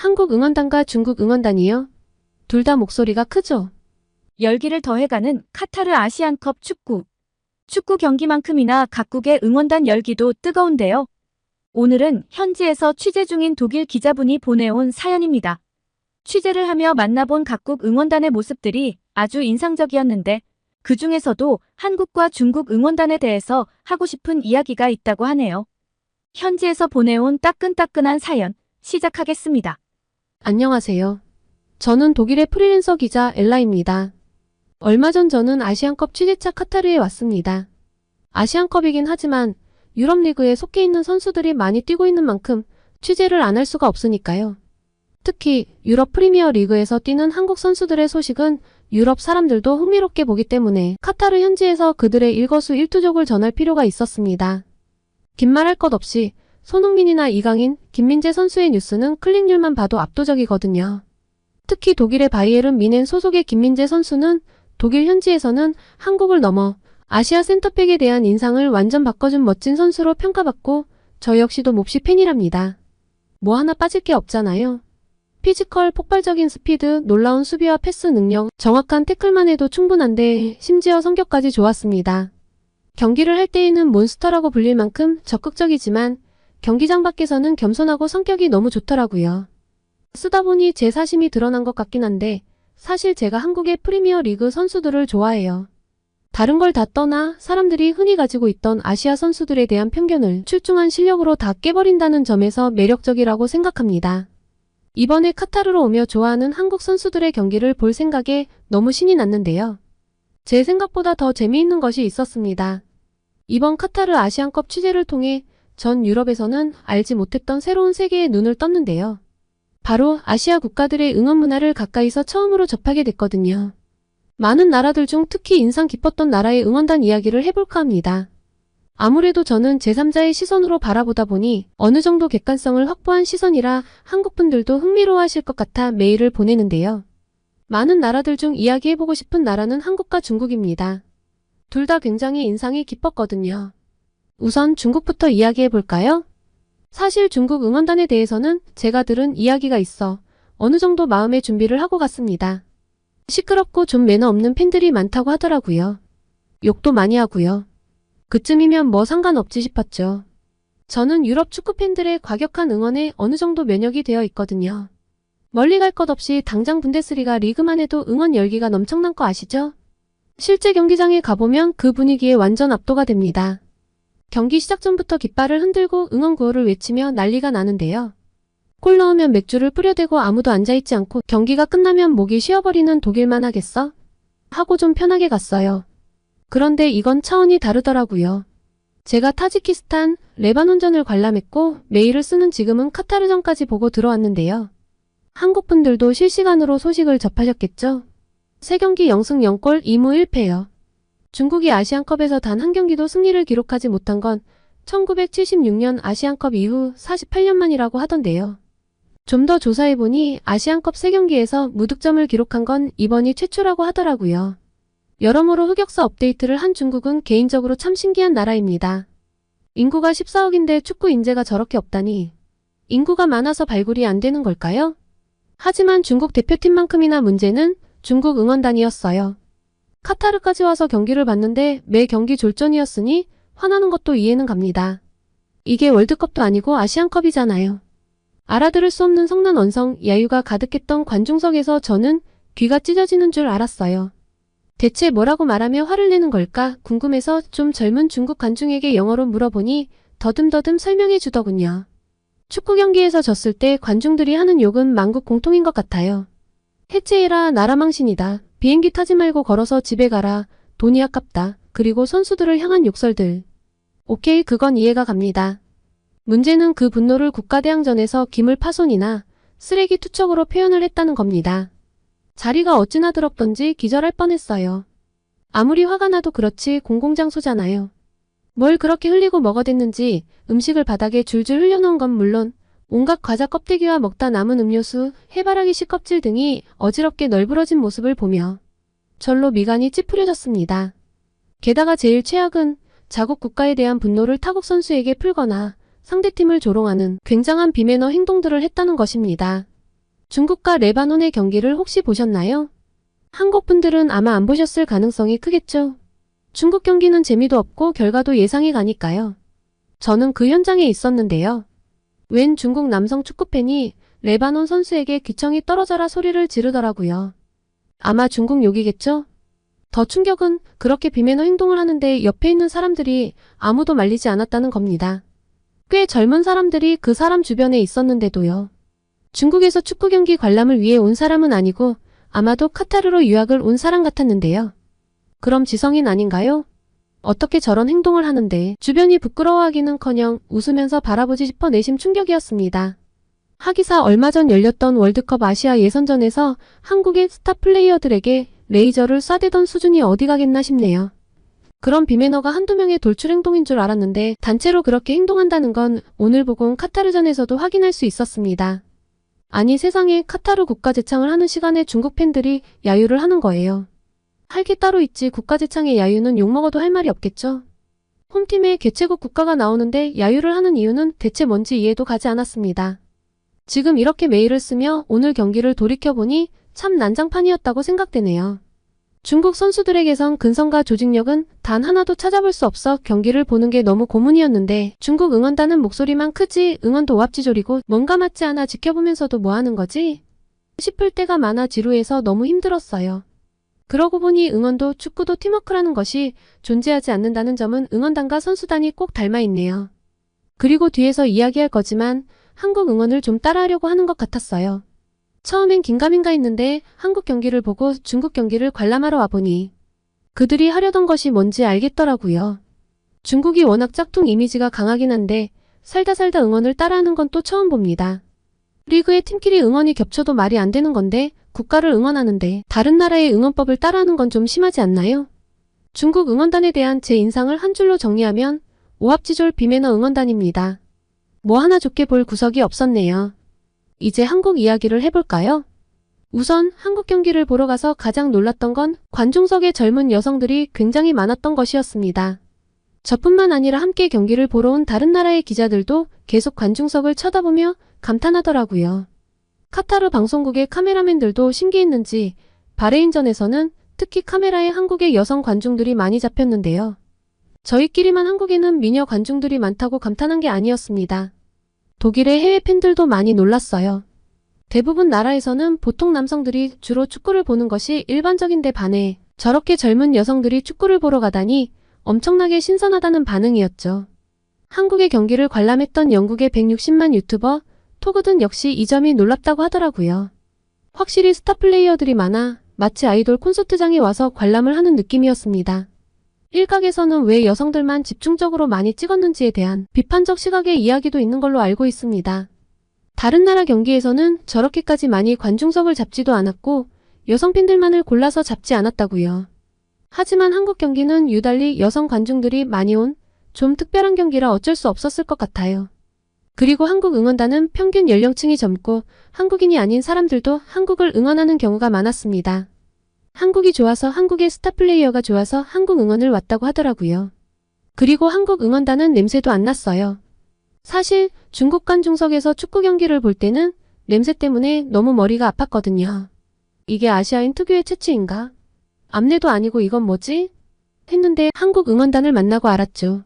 한국 응원단과 중국 응원단이요? 둘 다 목소리가 크죠? 열기를 더해가는 카타르 아시안컵 축구. 축구 경기만큼이나 각국의 응원단 열기도 뜨거운데요. 오늘은 현지에서 취재 중인 독일 기자분이 보내온 사연입니다. 취재를 하며 만나본 각국 응원단의 모습들이 아주 인상적이었는데 그 중에서도 한국과 중국 응원단에 대해서 하고 싶은 이야기가 있다고 하네요. 현지에서 보내온 따끈따끈한 사연 시작하겠습니다. 안녕하세요. 저는 독일의 프리랜서 기자 엘라입니다. 얼마 전 저는 아시안컵 취재차 카타르에 왔습니다. 아시안컵이긴 하지만 유럽리그에 속해 있는 선수들이 많이 뛰고 있는 만큼 취재를 안 할 수가 없으니까요. 특히 유럽 프리미어 리그에서 뛰는 한국 선수들의 소식은 유럽 사람들도 흥미롭게 보기 때문에 카타르 현지에서 그들의 일거수일투족을 전할 필요가 있었습니다. 긴 말 할 것 없이 손흥민이나 이강인, 김민재 선수의 뉴스는 클릭률만 봐도 압도적이거든요. 특히 독일의 바이에른 뮌헨 소속의 김민재 선수는 독일 현지에서는 한국을 넘어 아시아 센터백에 대한 인상을 완전 바꿔준 멋진 선수로 평가받고 저 역시도 몹시 팬이랍니다. 뭐 하나 빠질 게 없잖아요. 피지컬, 폭발적인 스피드, 놀라운 수비와 패스 능력, 정확한 태클만 해도 충분한데 심지어 성격까지 좋았습니다. 경기를 할 때에는 몬스터라고 불릴 만큼 적극적이지만 경기장 밖에서는 겸손하고 성격이 너무 좋더라고요. 쓰다 보니 제 사심이 드러난 것 같긴 한데 사실 제가 한국의 프리미어 리그 선수들을 좋아해요. 다른 걸 다 떠나 사람들이 흔히 가지고 있던 아시아 선수들에 대한 편견을 출중한 실력으로 다 깨버린다는 점에서 매력적이라고 생각합니다. 이번에 카타르로 오며 좋아하는 한국 선수들의 경기를 볼 생각에 너무 신이 났는데요. 제 생각보다 더 재미있는 것이 있었습니다. 이번 카타르 아시안컵 취재를 통해 전 유럽에서는 알지 못했던 새로운 세계에 눈을 떴는데요. 바로 아시아 국가들의 응원 문화를 가까이서 처음으로 접하게 됐거든요. 많은 나라들 중 특히 인상 깊었던 나라의 응원단 이야기를 해볼까 합니다. 아무래도 저는 제3자의 시선으로 바라보다 보니 어느 정도 객관성을 확보한 시선이라 한국 분들도 흥미로워하실 것 같아 메일을 보내는데요. 많은 나라들 중 이야기해보고 싶은 나라는 한국과 중국입니다. 둘 다 굉장히 인상이 깊었거든요. 우선 중국부터 이야기해볼까요? 사실 중국 응원단에 대해서는 제가 들은 이야기가 있어 어느 정도 마음의 준비를 하고 갔습니다. 시끄럽고 좀 매너 없는 팬들이 많다고 하더라고요. 욕도 많이 하고요. 그쯤이면 뭐 상관없지 싶었죠. 저는 유럽 축구 팬들의 과격한 응원에 어느 정도 면역이 되어 있거든요. 멀리 갈 것 없이 당장 분데스리가 리그만 해도 응원 열기가 넘쳐난 거 아시죠? 실제 경기장에 가보면 그 분위기에 완전 압도가 됩니다. 경기 시작 전부터 깃발을 흔들고 응원 구호를 외치며 난리가 나는데요. 골 넣으면 맥주를 뿌려대고 아무도 앉아있지 않고 경기가 끝나면 목이 쉬어버리는 독일만 하겠어? 하고 좀 편하게 갔어요. 그런데 이건 차원이 다르더라고요. 제가 타지키스탄, 레바논전을 관람했고 메일을 쓰는 지금은 카타르전까지 보고 들어왔는데요. 한국 분들도 실시간으로 소식을 접하셨겠죠? 3경기 0승 0골 2무 1패요. 중국이 아시안컵에서 단 한 경기도 승리를 기록하지 못한 건 1976년 아시안컵 이후 48년 만이라고 하던데요. 좀 더 조사해보니 아시안컵 3경기에서 무득점을 기록한 건 이번이 최초라고 하더라고요. 여러모로 흑역사 업데이트를 한 중국은 개인적으로 참 신기한 나라입니다. 인구가 14억인데 축구 인재가 저렇게 없다니. 인구가 많아서 발굴이 안 되는 걸까요? 하지만 중국 대표팀만큼이나 문제는 중국 응원단이었어요. 카타르까지 와서 경기를 봤는데 매 경기 졸전이었으니 화나는 것도 이해는 갑니다. 이게 월드컵도 아니고 아시안컵이잖아요. 알아들을 수 없는 성난 언성, 야유가 가득했던 관중석에서 저는 귀가 찢어지는 줄 알았어요. 대체 뭐라고 말하며 화를 내는 걸까 궁금해서 좀 젊은 중국 관중에게 영어로 물어보니 더듬더듬 설명해 주더군요. 축구 경기에서 졌을 때 관중들이 하는 욕은 만국 공통인 것 같아요. 해체해라, 나라 망신이다. 비행기 타지 말고 걸어서 집에 가라. 돈이 아깝다. 그리고 선수들을 향한 욕설들. 오케이, 그건 이해가 갑니다. 문제는 그 분노를 국가대항전에서 기물 파손이나 쓰레기 투척으로 표현을 했다는 겁니다. 자리가 어찌나 더럽던지 기절할 뻔했어요. 아무리 화가 나도 그렇지 공공장소잖아요. 뭘 그렇게 흘리고 먹어댔는지 음식을 바닥에 줄줄 흘려놓은 건 물론 온갖 과자 껍데기와 먹다 남은 음료수, 해바라기 씨 껍질 등이 어지럽게 널브러진 모습을 보며 절로 미간이 찌푸려졌습니다. 게다가 제일 최악은 자국 국가에 대한 분노를 타국 선수에게 풀거나 상대팀을 조롱하는 굉장한 비매너 행동들을 했다는 것입니다. 중국과 레바논의 경기를 혹시 보셨나요? 한국 분들은 아마 안 보셨을 가능성이 크겠죠. 중국 경기는 재미도 없고 결과도 예상이 가니까요. 저는 그 현장에 있었는데요. 웬 중국 남성 축구팬이 레바논 선수에게 귀청이 떨어져라 소리를 지르더라고요. 아마 중국 욕이겠죠? 더 충격은 그렇게 비매너 행동을 하는데 옆에 있는 사람들이 아무도 말리지 않았다는 겁니다. 꽤 젊은 사람들이 그 사람 주변에 있었는데도요. 중국에서 축구 경기 관람을 위해 온 사람은 아니고 아마도 카타르로 유학을 온 사람 같았는데요. 그럼 지성인 아닌가요? 어떻게 저런 행동을 하는데 주변이 부끄러워하기는커녕 웃으면서 바라보지 싶어 내심 충격이었습니다. 하기사 얼마 전 열렸던 월드컵 아시아 예선전에서 한국의 스타 플레이어들에게 레이저를 쏴대던 수준이 어디 가겠나 싶네요. 그런 비매너가 한두 명의 돌출 행동인 줄 알았는데 단체로 그렇게 행동한다는 건 오늘 보고 온 카타르전에서도 확인할 수 있었습니다. 아니 세상에 카타르 국가 제창을 하는 시간에 중국 팬들이 야유를 하는 거예요. 할 게 따로 있지 국가 제창의 야유는 욕먹어도 할 말이 없겠죠. 홈팀에 개최국 국가가 나오는데 야유를 하는 이유는 대체 뭔지 이해도 가지 않았습니다. 지금 이렇게 메일을 쓰며 오늘 경기를 돌이켜보니 참 난장판이었다고 생각되네요. 중국 선수들에게선 근성과 조직력은 단 하나도 찾아볼 수 없어 경기를 보는 게 너무 고문이었는데 중국 응원단은 목소리만 크지 응원도 오합지졸이고 뭔가 맞지 않아 지켜보면서도 뭐 하는 거지? 싶을 때가 많아 지루해서 너무 힘들었어요. 그러고 보니 응원도 축구도 팀워크라는 것이 존재하지 않는다는 점은 응원단과 선수단이 꼭 닮아있네요. 그리고 뒤에서 이야기할 거지만 한국 응원을 좀 따라하려고 하는 것 같았어요. 처음엔 긴가민가 했는데 한국 경기를 보고 중국 경기를 관람하러 와보니 그들이 하려던 것이 뭔지 알겠더라고요. 중국이 워낙 짝퉁 이미지가 강하긴 한데 살다 응원을 따라하는 건 또 처음 봅니다. 리그의 팀끼리 응원이 겹쳐도 말이 안 되는 건데 국가를 응원하는데 다른 나라의 응원법을 따라하는 건 좀 심하지 않나요? 중국 응원단에 대한 제 인상을 한 줄로 정리하면 오합지졸 비매너 응원단입니다. 뭐 하나 좋게 볼 구석이 없었네요. 이제 한국 이야기를 해볼까요? 우선 한국 경기를 보러 가서 가장 놀랐던 건 관중석에 젊은 여성들이 굉장히 많았던 것이었습니다. 저뿐만 아니라 함께 경기를 보러 온 다른 나라의 기자들도 계속 관중석을 쳐다보며 감탄하더라고요. 카타르 방송국의 카메라맨들도 신기했는지 바레인전에서는 특히 카메라에 한국의 여성 관중들이 많이 잡혔는데요. 저희끼리만 한국에는 미녀 관중들이 많다고 감탄한 게 아니었습니다. 독일의 해외 팬들도 많이 놀랐어요. 대부분 나라에서는 보통 남성들이 주로 축구를 보는 것이 일반적인데 반해 저렇게 젊은 여성들이 축구를 보러 가다니 엄청나게 신선하다는 반응이었죠. 한국의 경기를 관람했던 영국의 160만 유튜버 토그든 역시 이 점이 놀랍다고 하더라고요. 확실히 스타 플레이어들이 많아 마치 아이돌 콘서트장에 와서 관람을 하는 느낌이었습니다. 일각에서는 왜 여성들만 집중적으로 많이 찍었는지에 대한 비판적 시각의 이야기도 있는 걸로 알고 있습니다. 다른 나라 경기에서는 저렇게까지 많이 관중석을 잡지도 않았고 여성 팬들만을 골라서 잡지 않았다고요. 하지만 한국 경기는 유달리 여성 관중들이 많이 온 좀 특별한 경기라 어쩔 수 없었을 것 같아요. 그리고 한국 응원단은 평균 연령층이 젊고 한국인이 아닌 사람들도 한국을 응원하는 경우가 많았습니다. 한국이 좋아서 한국의 스타 플레이어가 좋아서 한국 응원을 왔다고 하더라고요. 그리고 한국 응원단은 냄새도 안 났어요. 사실 중국 관중석에서 축구 경기를 볼 때는 냄새 때문에 너무 머리가 아팠거든요. 이게 아시아인 특유의 체취인가? 암내도 아니고 이건 뭐지? 했는데 한국 응원단을 만나고 알았죠.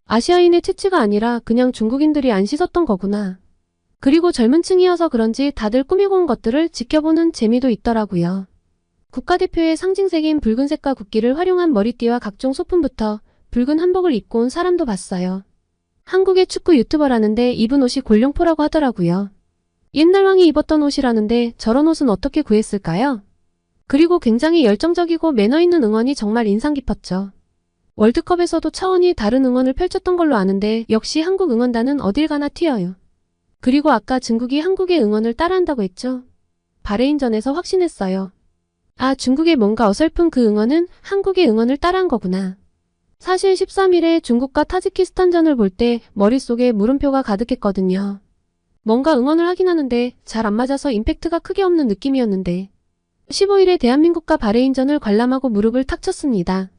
아시아인의 체취가 아니라 그냥 중국인들이 안 씻었던 거구나. 그리고 젊은 층이어서 그런지 다들 꾸미고 온 것들을 지켜보는 재미도 있더라고요. 국가대표의 상징색인 붉은색과 국기를 활용한 머리띠와 각종 소품부터 붉은 한복을 입고 온 사람도 봤어요. 한국의 축구 유튜버라는데 입은 옷이 골룡포라고 하더라고요. 옛날 왕이 입었던 옷이라는데 저런 옷은 어떻게 구했을까요? 그리고 굉장히 열정적이고 매너 있는 응원이 정말 인상 깊었죠. 월드컵에서도 차원이 다른 응원을 펼쳤던 걸로 아는데 역시 한국 응원단은 어딜 가나 튀어요. 그리고 아까 중국이 한국의 응원을 따라한다고 했죠. 바레인전에서 확신했어요. 아, 중국의 뭔가 어설픈 그 응원은 한국의 응원을 따라한 거구나. 사실 13일에 중국과 타지키스탄전을 볼 때 머릿속에 물음표가 가득했거든요. 뭔가 응원을 하긴 하는데 잘 안 맞아서 임팩트가 크게 없는 느낌이었는데 15일에 대한민국과 바레인전을 관람하고 무릎을 탁 쳤습니다.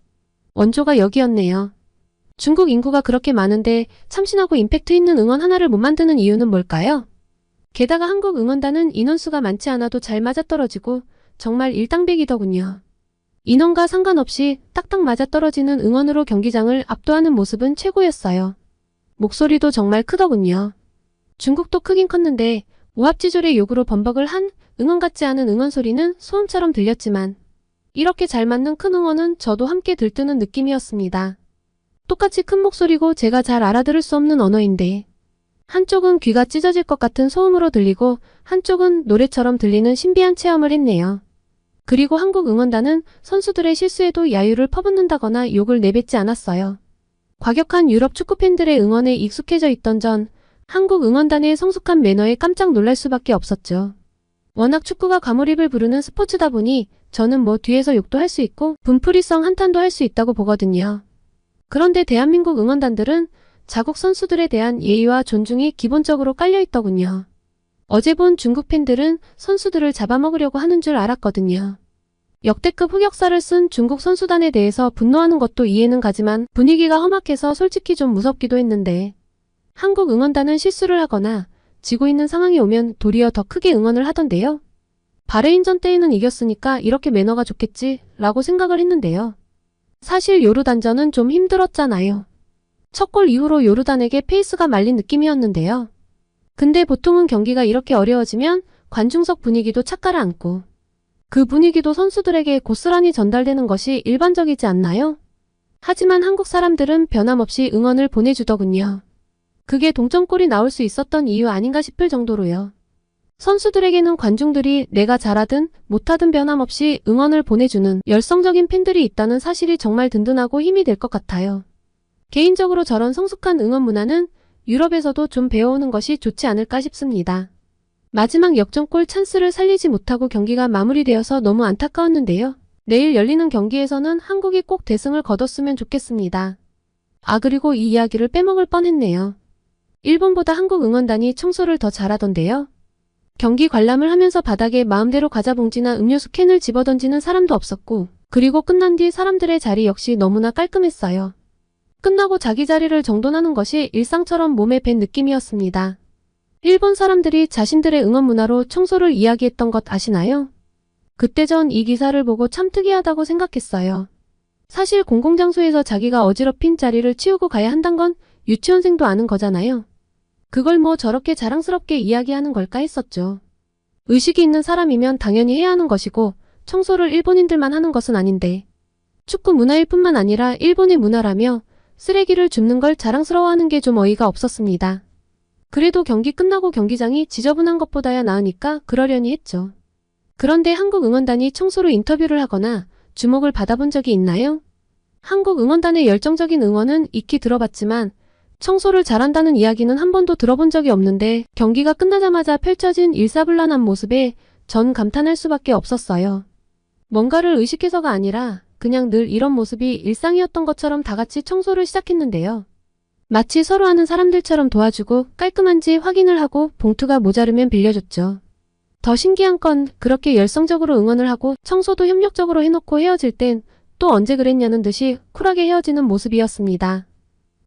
원조가 여기였네요. 중국 인구가 그렇게 많은데 참신하고 임팩트 있는 응원 하나를 못 만드는 이유는 뭘까요? 게다가 한국 응원단은 인원수가 많지 않아도 잘 맞아떨어지고 정말 일당백이더군요. 인원과 상관없이 딱딱 맞아떨어지는 응원으로 경기장을 압도하는 모습은 최고였어요. 목소리도 정말 크더군요. 중국도 크긴 컸는데 오합지졸의 요구로 범벅을 한 응원 같지 않은 응원 소리는 소음처럼 들렸지만 이렇게 잘 맞는 큰 응원은 저도 함께 들뜨는 느낌이었습니다. 똑같이 큰 목소리고 제가 잘 알아들을 수 없는 언어인데 한쪽은 귀가 찢어질 것 같은 소음으로 들리고 한쪽은 노래처럼 들리는 신비한 체험을 했네요. 그리고 한국 응원단은 선수들의 실수에도 야유를 퍼붓는다거나 욕을 내뱉지 않았어요. 과격한 유럽 축구 팬들의 응원에 익숙해져 있던 전 한국 응원단의 성숙한 매너에 깜짝 놀랄 수밖에 없었죠. 워낙 축구가 과몰입을 부르는 스포츠다 보니 저는 뭐 뒤에서 욕도 할 수 있고 분풀이성 한탄도 할 수 있다고 보거든요. 그런데 대한민국 응원단들은 자국 선수들에 대한 예의와 존중이 기본적으로 깔려있더군요. 어제 본 중국 팬들은 선수들을 잡아먹으려고 하는 줄 알았거든요. 역대급 흑역사를 쓴 중국 선수단에 대해서 분노하는 것도 이해는 가지만 분위기가 험악해서 솔직히 좀 무섭기도 했는데 한국 응원단은 실수를 하거나 지고 있는 상황이 오면 도리어 더 크게 응원을 하던데요. 바레인전 때에는 이겼으니까 이렇게 매너가 좋겠지 라고 생각을 했는데요. 사실 요르단전은 좀 힘들었잖아요. 첫 골 이후로 요르단에게 페이스가 말린 느낌이었는데요. 근데 보통은 경기가 이렇게 어려워지면 관중석 분위기도 착가라앉고 그 분위기도 선수들에게 고스란히 전달되는 것이 일반적이지 않나요? 하지만 한국 사람들은 변함없이 응원을 보내주더군요. 그게 동점골이 나올 수 있었던 이유 아닌가 싶을 정도로요. 선수들에게는 관중들이 내가 잘하든 못하든 변함없이 응원을 보내주는 열성적인 팬들이 있다는 사실이 정말 든든하고 힘이 될 것 같아요. 개인적으로 저런 성숙한 응원 문화는 유럽에서도 좀 배워오는 것이 좋지 않을까 싶습니다. 마지막 역전골 찬스를 살리지 못하고 경기가 마무리되어서 너무 안타까웠는데요. 내일 열리는 경기에서는 한국이 꼭 대승을 거뒀으면 좋겠습니다. 아, 그리고 이 이야기를 빼먹을 뻔했네요. 일본보다 한국 응원단이 청소를 더 잘하던데요. 경기 관람을 하면서 바닥에 마음대로 과자 봉지나 음료수 캔을 집어던지는 사람도 없었고 그리고 끝난 뒤 사람들의 자리 역시 너무나 깔끔했어요. 끝나고 자기 자리를 정돈하는 것이 일상처럼 몸에 밴 느낌이었습니다. 일본 사람들이 자신들의 응원 문화로 청소를 이야기했던 것 아시나요? 그때 전 이 기사를 보고 참 특이하다고 생각했어요. 사실 공공장소에서 자기가 어지럽힌 자리를 치우고 가야 한단 건 유치원생도 아는 거잖아요. 그걸 뭐 저렇게 자랑스럽게 이야기하는 걸까 했었죠. 의식이 있는 사람이면 당연히 해야 하는 것이고 청소를 일본인들만 하는 것은 아닌데 축구 문화일 뿐만 아니라 일본의 문화라며 쓰레기를 줍는 걸 자랑스러워하는 게 좀 어이가 없었습니다. 그래도 경기 끝나고 경기장이 지저분한 것보다야 나으니까 그러려니 했죠. 그런데 한국 응원단이 청소로 인터뷰를 하거나 주목을 받아본 적이 있나요? 한국 응원단의 열정적인 응원은 익히 들어봤지만 청소를 잘한다는 이야기는 한 번도 들어본 적이 없는데 경기가 끝나자마자 펼쳐진 일사불란한 모습에 전 감탄할 수밖에 없었어요. 뭔가를 의식해서가 아니라 그냥 늘 이런 모습이 일상이었던 것처럼 다 같이 청소를 시작했는데요. 마치 서로 아는 사람들처럼 도와주고 깔끔한지 확인을 하고 봉투가 모자르면 빌려줬죠. 더 신기한 건 그렇게 열성적으로 응원을 하고 청소도 협력적으로 해놓고 헤어질 땐 또 언제 그랬냐는 듯이 쿨하게 헤어지는 모습이었습니다.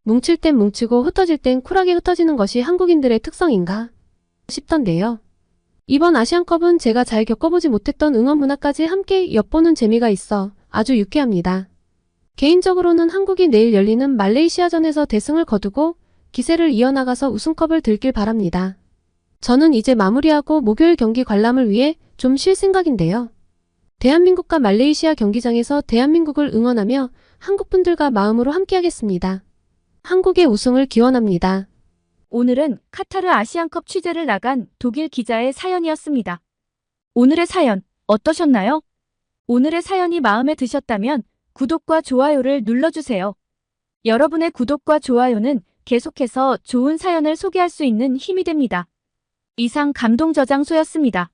뭉칠 땐 뭉치고 흩어질 땐 쿨하게 흩어지는 것이 한국인들의 특성인가 싶던데요. 이번 아시안컵은 제가 잘 겪어보지 못했던 응원 문화까지 함께 엿보는 재미가 있어 아주 유쾌합니다. 개인적으로는 한국이 내일 열리는 말레이시아전에서 대승을 거두고 기세를 이어나가서 우승컵을 들길 바랍니다. 저는 이제 마무리하고 목요일 경기 관람을 위해 좀 쉴 생각인데요. 대한민국과 말레이시아 경기장에서 대한민국을 응원하며 한국분들과 마음으로 함께하겠습니다. 한국의 우승을 기원합니다. 오늘은 카타르 아시안컵 취재를 나간 독일 기자의 사연이었습니다. 오늘의 사연 어떠셨나요? 오늘의 사연이 마음에 드셨다면 구독과 좋아요를 눌러주세요. 여러분의 구독과 좋아요는 계속해서 좋은 사연을 소개할 수 있는 힘이 됩니다. 이상 감동저장소였습니다.